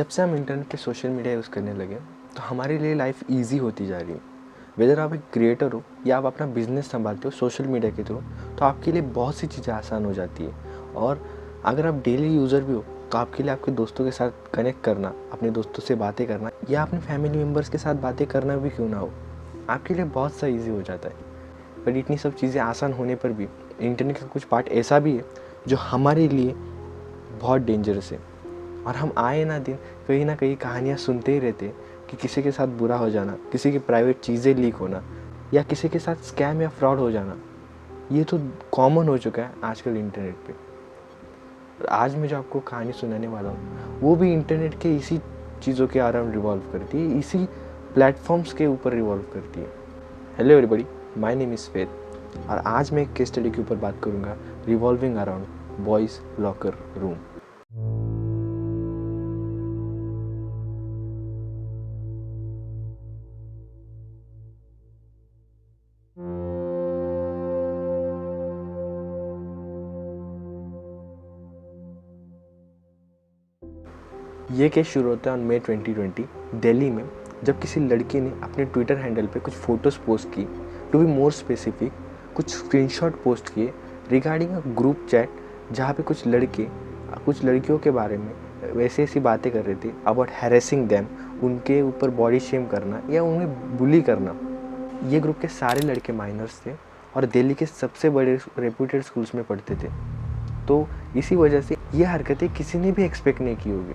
जब से हम इंटरनेट पे सोशल मीडिया यूज़ करने लगे तो हमारे लिए लाइफ इजी होती जा रही है। वेदर आप एक क्रिएटर हो या आप अपना बिजनेस संभालते हो सोशल मीडिया के थ्रू, तो आपके लिए बहुत सी चीज़ें आसान हो जाती है। और अगर आप डेली यूज़र भी हो तो आपके लिए आपके दोस्तों के साथ कनेक्ट करना, अपने दोस्तों से बातें करना या अपने फैमिली मेम्बर्स के साथ बातें करना भी क्यों ना हो, आपके लिए बहुत सा ईजी हो जाता है। पर इतनी सब चीज़ें आसान होने पर भी इंटरनेट का कुछ पार्ट ऐसा भी है जो हमारे लिए बहुत डेंजरस है। और हम आए ना कहीं कहानियाँ सुनते ही रहते हैं कि किसी के साथ बुरा हो जाना, किसी की प्राइवेट चीज़ें लीक होना या किसी के साथ स्कैम या फ्रॉड हो जाना, ये तो कॉमन हो चुका है आजकल इंटरनेट पे। और आज मैं जो आपको कहानी सुनाने वाला हूँ वो भी इंटरनेट के इसी चीज़ों के अराउंड रिवॉल्व करती है, इसी प्लेटफॉर्म्स के ऊपर रिवॉल्व करती है। Hello everybody, my name is faith और आज मैं एक केस स्टडी के ऊपर बात करूँगा revolving around boys locker room. ये केस शुरू होता है ऑन मई 2020 दिल्ली में, जब किसी लड़की ने अपने ट्विटर हैंडल पे कुछ फ़ोटोज़ पोस्ट की। टू बी मोर स्पेसिफिक, कुछ स्क्रीनशॉट पोस्ट किए रिगार्डिंग अ ग्रुप चैट जहाँ पे कुछ लड़के कुछ लड़कियों के बारे में वैसे ऐसी बातें कर रहे थे अबाउट हैरेसिंग दैम, उनके ऊपर बॉडी शेम करना या उन्हें बुली करना। ये ग्रुप के सारे लड़के माइनर्स थे और दिल्ली के सबसे बड़े रेप्यूटेड स्कूल्स में पढ़ते थे। तो इसी वजह से ये हरकतें किसी ने भी एक्सपेक्ट नहीं की होगी।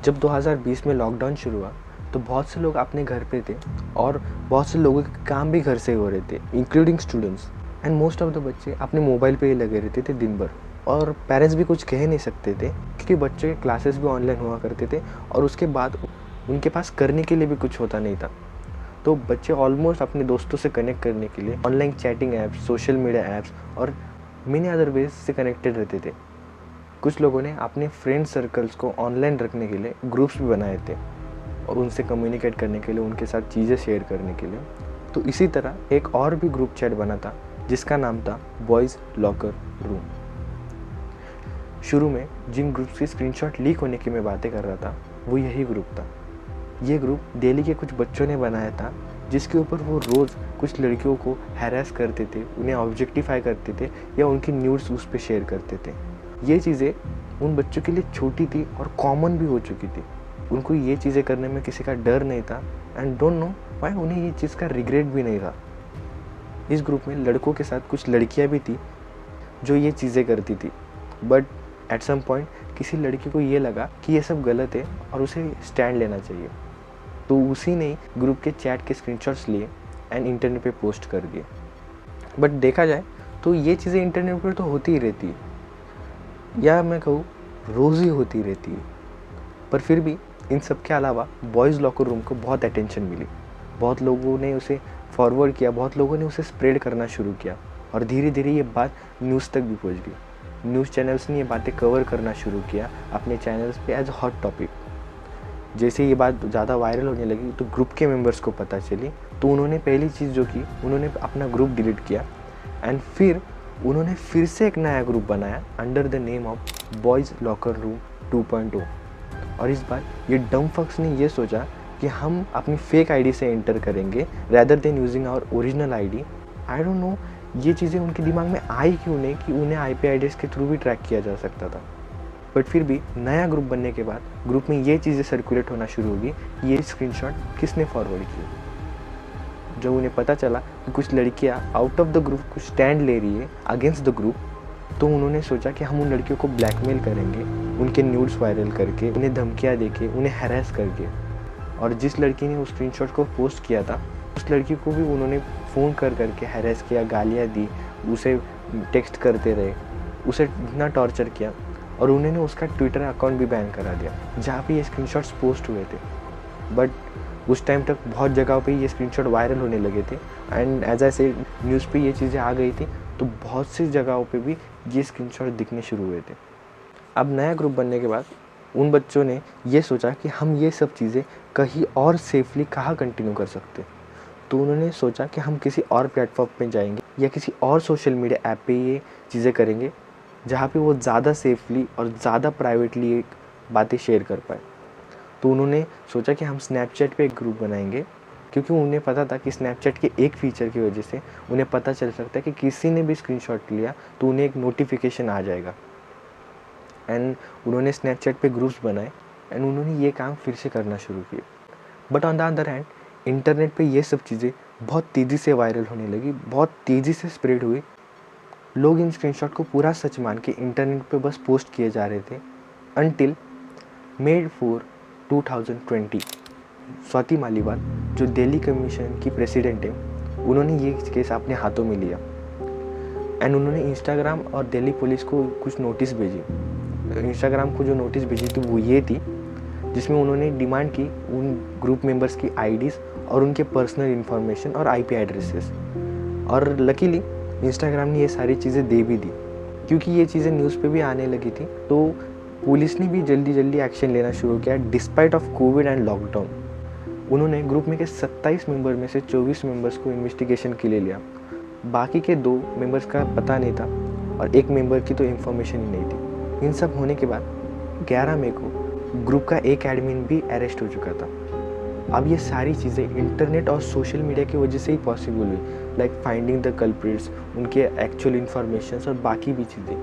जब 2020 में लॉकडाउन शुरू हुआ तो बहुत से लोग अपने घर पे थे और बहुत से लोगों के काम भी घर से हो रहे थे, including students. And most of the बच्चे अपने मोबाइल पे ही लगे रहते थे दिन भर, और पेरेंट्स भी कुछ कह नहीं सकते थे क्योंकि बच्चों के क्लासेस भी ऑनलाइन हुआ करते थे और उसके बाद उनके पास करने के लिए भी कुछ होता नहीं था। तो बच्चे ऑलमोस्ट अपने दोस्तों से कनेक्ट करने के लिए online chatting apps, social media apps और मेनी अदर वेज से कनेक्टेड रहते थे। कुछ लोगों ने अपने फ्रेंड सर्कल्स को ऑनलाइन रखने के लिए ग्रुप्स भी बनाए थे और उनसे कम्युनिकेट करने के लिए, उनके साथ चीज़ें शेयर करने के लिए। तो इसी तरह एक और भी ग्रुप चैट बना था जिसका नाम था बॉयज़ लॉकर रूम। शुरू में जिन ग्रुप्स की स्क्रीनशॉट लीक होने की मैं बातें कर रहा था वो यही ग्रुप था। ये ग्रुप दिल्ली के कुछ बच्चों ने बनाया था जिसके ऊपर वो रोज़ कुछ लड़कियों को हैरेस करते थे, उन्हें ऑब्जेक्टिफाई करते थे या उनकी न्यूड्स उस पर शेयर करते थे। ये चीज़ें उन बच्चों के लिए छोटी थी और कॉमन भी हो चुकी थी। उनको ये चीज़ें करने में किसी का डर नहीं था एंड डोंट नो व्हाई उन्हें ये चीज़ का रिग्रेट भी नहीं था। इस ग्रुप में लड़कों के साथ कुछ लड़कियां भी थी जो ये चीज़ें करती थी, बट एट सम पॉइंट किसी लड़की को ये लगा कि ये सब गलत है और उसे स्टैंड लेना चाहिए। तो उसी ने ग्रुप के चैट के स्क्रीनशॉट्स लिए एंड इंटरनेट पे पोस्ट कर दिए। बट देखा जाए तो ये चीज़ें इंटरनेट पर तो होती ही रहती है, या मैं कहूँ रोज़ ही होती रहती है। पर फिर भी इन सब के अलावा बॉयज़ लॉकर रूम को बहुत अटेंशन मिली, बहुत लोगों ने उसे फॉरवर्ड किया, बहुत लोगों ने उसे स्प्रेड करना शुरू किया और धीरे धीरे ये बात न्यूज़ तक भी पहुँच गई। न्यूज़ चैनल्स ने ये बातें कवर करना शुरू किया अपने चैनल्स पे एज अ हॉट टॉपिक। जैसे ये बात ज़्यादा वायरल होने लगी तो ग्रुप के मेंबर्स को पता चली, तो उन्होंने पहली चीज़ जो की, उन्होंने अपना ग्रुप डिलीट किया एंड फिर उन्होंने फिर से एक नया ग्रुप बनाया under the name of boys locker room 2.0। और इस बार ये डम फक्स ने ये सोचा कि हम अपनी फेक आईडी से एंटर करेंगे rather than using our original ID. I don't know ये चीज़ें उनके दिमाग में आई क्यों नहीं कि उन्हें आईपी आईडीज़ के थ्रू भी ट्रैक किया जा सकता था। बट फिर भी नया ग्रुप बनने के बाद ग्रुप में ये चीज़ें सर्कुलेट होना शुरू होगी, ये स्क्रीनशॉट किसने फॉरवर्ड की। जब उन्हें पता चला कि कुछ लड़कियां आउट ऑफ द ग्रुप कुछ स्टैंड ले रही है अगेंस्ट द ग्रुप, तो उन्होंने सोचा कि हम उन लड़कियों को ब्लैकमेल करेंगे, उनके न्यूड्स वायरल करके, उन्हें धमकियां देके, उन्हें हैरेस करके। और जिस लड़की ने उस स्क्रीनशॉट को पोस्ट किया था उस लड़की को भी उन्होंने फ़ोन कर करके हैरेस किया, गालियाँ दी, उसे टेक्स्ट करते रहे, उसे इतना टॉर्चर किया और उन्होंने उसका ट्विटर अकाउंट भी बैन करा दिया जहाँ पे ये स्क्रीनशॉट्स पोस्ट हुए थे। बट उस टाइम तक बहुत जगहों पे ये स्क्रीनशॉट वायरल होने लगे थे एंड एज आई से न्यूज़ पे ये चीज़ें आ गई थी, तो बहुत सी जगहों पे भी ये स्क्रीनशॉट दिखने शुरू हुए थे। अब नया ग्रुप बनने के बाद उन बच्चों ने ये सोचा कि हम ये सब चीज़ें कहीं और सेफली कहाँ कंटिन्यू कर सकते। तो उन्होंने सोचा कि हम किसी और प्लेटफॉर्म पे जाएंगे या किसी और सोशल मीडिया ऐप पे ये चीज़ें करेंगे जहाँ पे वो ज़्यादा सेफली और ज़्यादा प्राइवेटली बातें शेयर कर पाए। तो उन्होंने सोचा कि हम स्नैपचैट पे एक ग्रुप बनाएंगे, क्योंकि उन्हें पता था कि स्नैपचैट के एक फ़ीचर की वजह से उन्हें पता चल सकता है कि किसी ने भी स्क्रीनशॉट लिया तो उन्हें एक नोटिफिकेशन आ जाएगा। एंड उन्होंने स्नैपचैट पे ग्रुप्स बनाए एंड उन्होंने ये काम फिर से करना शुरू किया। But on the other hand internet पे ये सब चीज़ें बहुत तेज़ी से वायरल होने लगी, बहुत तेज़ी से स्प्रेड हुई। लोग इन स्क्रीनशॉट को पूरा सच मान के इंटरनेट पे बस पोस्ट किए जा रहे थे अनटिल May 4, 2020 स्वाति मालीवाल, जो दिल्ली कमीशन की प्रेसिडेंट है, उन्होंने ये केस अपने हाथों में लिया एंड उन्होंने इंस्टाग्राम और दिल्ली पुलिस को कुछ नोटिस भेजी। इंस्टाग्राम को जो नोटिस भेजी थी वो ये थी, जिसमें उन्होंने डिमांड की उन ग्रुप मेंबर्स की आईडीज़ और उनके पर्सनल इन्फॉर्मेशन और आईपी एड्रेसेस। और लकीली इंस्टाग्राम ने ये सारी चीज़ें दे भी दी, क्योंकि ये चीज़ें न्यूज़ पे भी आने लगी थी। तो पुलिस ने भी जल्दी जल्दी एक्शन लेना शुरू किया despite of Covid and lockdown. उन्होंने ग्रुप में के 27 मेंबर में से 24 मेंबर्स को इन्वेस्टिगेशन के लिए लिया। बाकी के 2 मेंबर्स का पता नहीं था और एक मेंबर की तो इन्फॉर्मेशन ही नहीं थी। इन सब होने के बाद 11 मई को ग्रुप का एक एडमिन भी अरेस्ट हो चुका था। अब ये सारी चीज़ें इंटरनेट और सोशल मीडिया की वजह से ही पॉसिबल हुई, लाइक फाइंडिंग द कल्प्रिट्स, उनके एक्चुअल इन्फॉर्मेशन और बाकी भी चीज़ें।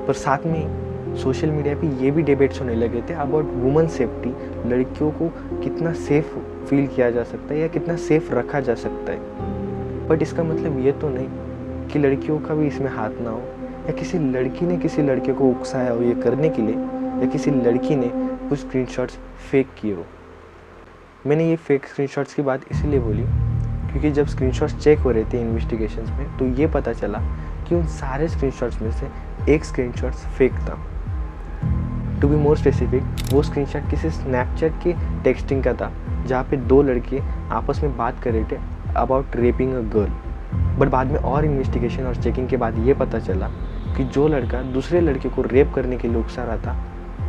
पर साथ में सोशल मीडिया पे ये भी डिबेट्स होने लगे थे अबाउट वुमेन सेफ्टी, लड़कियों को कितना सेफ फील किया जा सकता है या कितना सेफ रखा जा सकता है। बट इसका मतलब ये तो नहीं कि लड़कियों का भी इसमें हाथ ना हो, या किसी लड़की ने किसी लड़के को उकसाया हो ये करने के लिए, या किसी लड़की ने कुछ स्क्रीनशॉट्स फेक किए हो। मैंने ये फेक स्क्रीनशॉट्स की बात इसीलिए बोली क्योंकि जब स्क्रीनशॉट्स चेक हो रहे थे इन्वेस्टिगेशंस में, तो ये पता चला कि उन सारे स्क्रीनशॉट्स में से एक स्क्रीनशॉट्स फेक था। टू बी मोर स्पेसिफिक, वो स्क्रीनशॉट किसी स्नैपचैट की टेक्सटिंग का था, जहाँ पे 2 लड़के आपस में बात कर रहे थे about rapping a girl. But बाद में और इन्वेस्टिगेशन और चेकिंग के बाद ये पता चला कि जो लड़का दूसरे लड़के को रेप करने के लिए उकसा रहा था,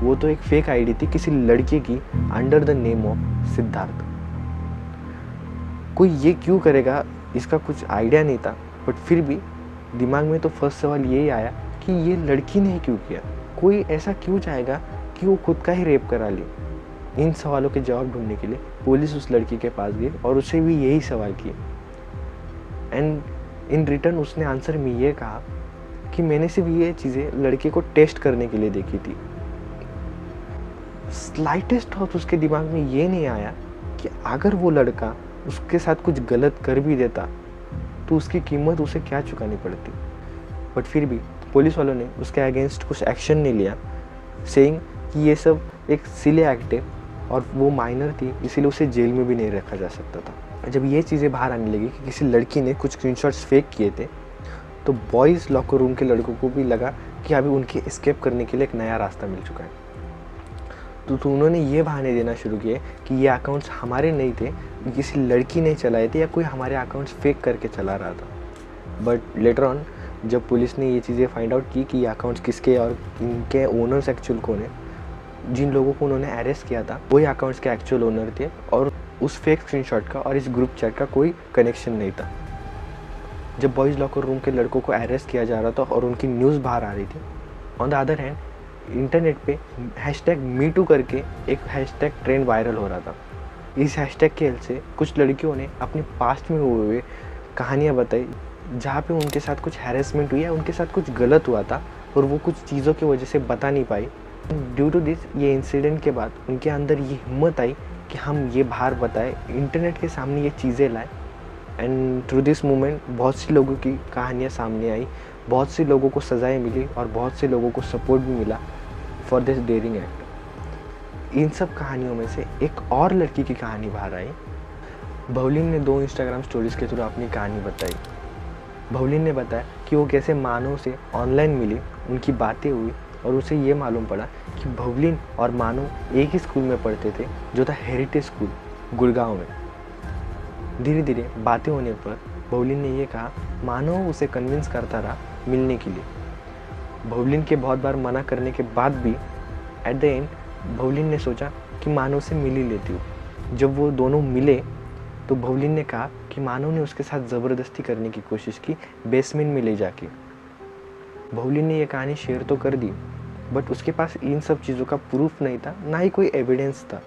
वो तो एक फेक आईडी थी किसी लड़के की under the name of Siddharth. कोई ये क्यों करेगा इसका कुछ आइडिया नहीं था, बट फिर भी दिमाग में तो फर्स्ट सवाल यही आया कि ये लड़की ने ही क्यों किया। कोई ऐसा क्यों चाहेगा कि वो खुद का ही रेप करा ले। इन सवालों के जवाब ढूंढने के लिए पुलिस उस लड़की के पास गई और उससे भी यही सवाल किए एंड इन रिटर्न उसने आंसर में ये कहा कि मैंने सिर्फ ये चीज़ें लड़के को टेस्ट करने के लिए देखी थी। स्लाइटेस्ट थॉट उसके दिमाग में ये नहीं आया कि अगर वो लड़का उसके साथ कुछ गलत कर भी देता तो उसकी कीमत उसे क्या चुकानी पड़ती। बट फिर भी पुलिस वालों ने उसके अगेंस्ट कुछ एक्शन नहीं लिया, सेइंग कि ये सब एक सिली एक्ट है और वो माइनर थी, इसीलिए उसे जेल में भी नहीं रखा जा सकता था। जब ये चीज़ें बाहर आने लगी कि किसी लड़की ने कुछ स्क्रीनशॉट्स फेक किए थे, तो बॉयज़ लॉकर रूम के लड़कों को भी लगा कि अभी उनके एस्केप करने के लिए एक नया रास्ता मिल चुका है। तो उन्होंने ये बहाने देना शुरू किए कि ये अकाउंट्स हमारे नहीं थे, किसी लड़की ने चलाए थे या कोई हमारे अकाउंट्स फेक करके चला रहा था। बट लेटर ऑन जब पुलिस ने ये चीज़ें फाइंड आउट की कि ये अकाउंट्स किसके और इनके ओनर्स एक्चुअल कौन है, जिन लोगों को उन्होंने अरेस्ट किया था वही अकाउंट्स के एक्चुअल ओनर थे और उस फेक स्क्रीनशॉट का और इस ग्रुप चैट का कोई कनेक्शन नहीं था। जब बॉयज़ लॉकर रूम के लड़कों को अरेस्ट किया जा रहा था और उनकी न्यूज़ बाहर आ रही थी, on the other hand internet पे #MeToo करके एक हैशटैग ट्रेंड वायरल हो रहा था। इस हैशटैग के हेल्प से कुछ लड़कियों ने अपने पास्ट में हुए कहानियाँ बताई जहाँ पे उनके साथ कुछ हैरेसमेंट हुई या उनके साथ कुछ गलत हुआ था और वो कुछ चीज़ों की वजह से बता नहीं पाई। ड्यू टू दिस ये इंसिडेंट के बाद उनके अंदर ये हिम्मत आई कि हम ये बाहर बताएं, इंटरनेट के सामने ये चीज़ें लाएं। एंड थ्रू दिस मूवमेंट बहुत सी लोगों की कहानियाँ सामने आई, बहुत से लोगों को सज़ाएं मिली और बहुत से लोगों को सपोर्ट भी मिला फॉर दिस डेयरिंग एक्ट। इन सब कहानियों में से एक और लड़की की कहानी बाहर आई। भवलीन ने 2 इंस्टाग्राम स्टोरीज़ के थ्रू अपनी कहानी बताई। भवलीन ने बताया कि वो कैसे मानव से ऑनलाइन मिली, उनकी बातें हुई और उसे ये मालूम पड़ा कि भवलीन और मानव एक ही स्कूल में पढ़ते थे, जो था हेरिटेज स्कूल गुड़गांव में। धीरे धीरे बातें होने पर भवलीन ने ये कहा, मानव उसे कन्विंस करता रहा मिलने के लिए। भवलीन के बहुत बार मना करने के बाद भी एट द एंड भवलीन ने सोचा कि मानव से मिल ही लेती हूँ। जब वो दोनों मिले तो भवलीन ने कहा कि मानव ने उसके साथ ज़बरदस्ती करने की कोशिश की, बेसमेंट में ले जाके। भवलीन ने यह कहानी शेयर तो कर दी, बट उसके पास इन सब चीज़ों का प्रूफ नहीं था, ना ही कोई एविडेंस था।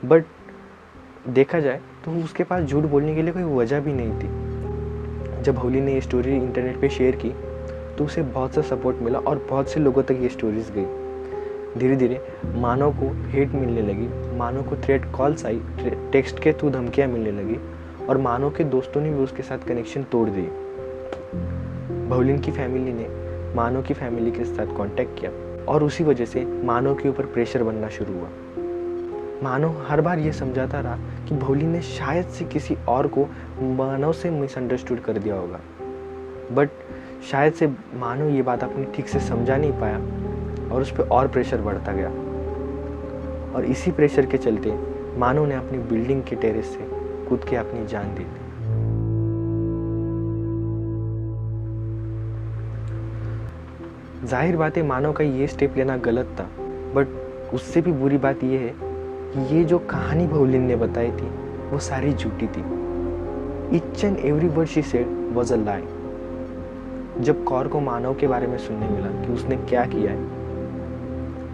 बट देखा जाए तो उसके पास झूठ बोलने के लिए कोई वजह भी नहीं थी। जब होली ने ये स्टोरी इंटरनेट पे शेयर की तो उसे बहुत सा सपोर्ट मिला और बहुत से लोगों तक ये स्टोरीज गई। धीरे धीरे मानव को हेट मिलने लगी, मानव को थ्रेट कॉल्स आई, टेक्स्ट के थ्रू धमकियाँ मिलने लगी और मानव के दोस्तों ने भी उसके साथ कनेक्शन तोड़ दी। भवलिन की फैमिली ने मानव की फैमिली के साथ कांटेक्ट किया और उसी वजह से मानव के ऊपर प्रेशर बनना शुरू हुआ। मानव हर बार ये समझाता रहा कि भवलिन ने शायद से किसी और को मानव से मिसअंडरस्टूड कर दिया होगा, बट शायद से मानव ये बात अपनी ठीक से समझा नहीं पाया और उस पर और प्रेशर बढ़ता गया। और इसी प्रेशर के चलते मानव ने अपनी बिल्डिंग के टेरेस से कूद के अपनी जान दे दी। जाहिर बात है मानव का ये स्टेप लेना गलत था, बट उससे भी बुरी बात यह है कि ये जो कहानी भवलिन ने बताई थी वो सारी झूठी थी। Each and every word she said was a lie. जब कौर को मानव के बारे में सुनने मिला कि उसने क्या किया है,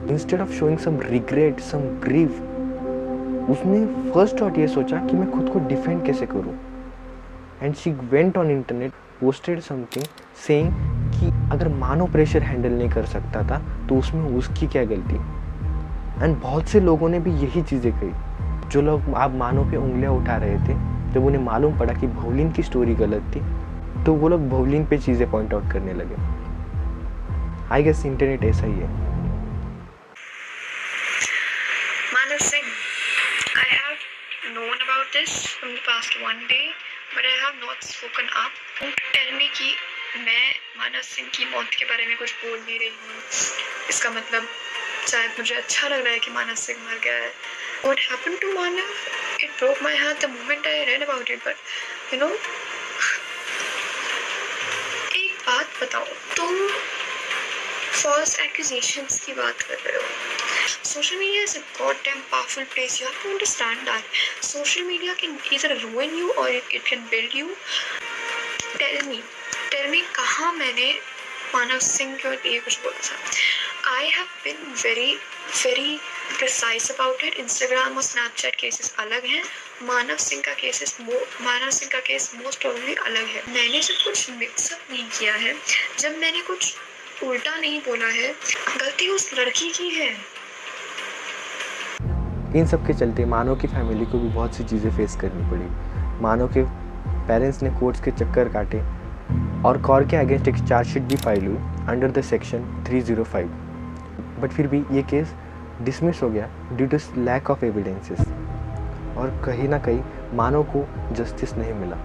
instead of showing some regret, some grief, उसने फर्स्ट थॉट ये सोचा कि मैं खुद को डिफेंड कैसे करूं। And she went on internet, posted something saying कि अगर मानव प्रेशर हैंडल नहीं कर सकता था तो उसमें उसकी क्या गलती। एंड बहुत से लोगों ने भी यही चीज़ें कही। जो लोग आप मानव पे उंगलियां उठा रहे थे, जब उन्हें मालूम पड़ा कि भवलिन की स्टोरी गलत थी तो वो लोग भवलिन पे चीज़ें पॉइंट आउट करने लगे। आई गेस इंटरनेट ऐसा ही है। मानव Singh, I have known about this from the past one day, but I have not spoken up. Tell me कि मैं मानव सिंह की मौत के बारे में कुछ बोल नहीं रही हूँ, इसका मतलब शायद मुझे अच्छा लग रहा है कि मानव सिंह मर गया है। What happened to Manav? It broke my heart the moment I read about it, but you know, एक बात बताओ, तुम false accusations की बात कर रहे हो। Social media is a goddamn powerful place. You have to understand that. Social media can either ruin you or it can build you. Tell me कहाँ मैंने मानव सिंह के लिए कुछ बोला था? I have been very precise about it. Instagram और Snapchat cases अलग हैं, मानव सिंह का केस मोस्ट प्रोबेबली अलग है। मैंने जब कुछ मिक्सअप नहीं किया है, जब मैंने कुछ उल्टा नहीं बोला है, गलती उस लड़की की है। इन सब के चलते मानव की फैमिली को भी बहुत सी चीज़ें फेस करनी पड़ी। मानव के पेरेंट्स ने कोर्ट्स के चक्कर काटे और कौर के अगेंस्ट एक चार्जशीट भी फाइल हुई अंडर द सेक्शन 305, बट फिर भी ये केस डिसमिस हो गया due to lack of evidences और कहीं ना कहीं मानव को जस्टिस नहीं मिला।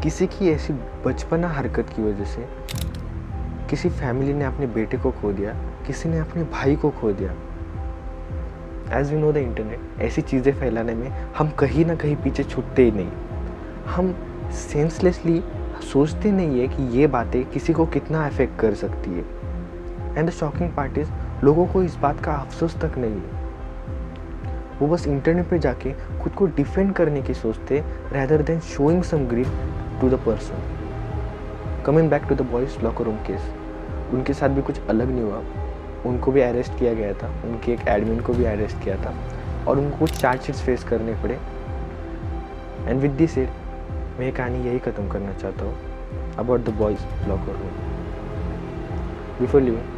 किसी की ऐसी बचपना हरकत की वजह से किसी फैमिली ने अपने बेटे को खो दिया, किसी ने अपने भाई को खो दिया। As we know the internet, ऐसी चीज़ें फैलाने में हम कहीं ना कहीं पीछे छूटते ही नहीं। हम सेंसलेसली सोचते नहीं है कि ये बातें किसी को कितना अफेक्ट कर सकती है। And the shocking part is, लोगों को इस बात का अफसोस तक नहीं है। वो बस इंटरनेट पे जाके खुद को डिफेंड करने की सोचते rather than showing some grief to the person. Coming back to the boys locker room case, उनके साथ भी कुछ अलग नहीं हुआ। उनको भी अरेस्ट किया गया था, उनके एक एडमिन को भी अरेस्ट किया था और उनको कुछ चार्जशीट्स फेस करने पड़े। एंड विद दिस सेड, मैं ये कहानी यही ख़त्म करना चाहता हूँ about the boys locker room. Before leaving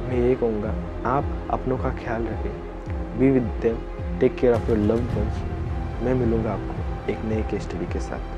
मैं ये कहूँगा, आप अपनों का ख्याल रखें, be with them, take care of your loved ones. मैं मिलूँगा आपको एक नए केस स्टडी के साथ।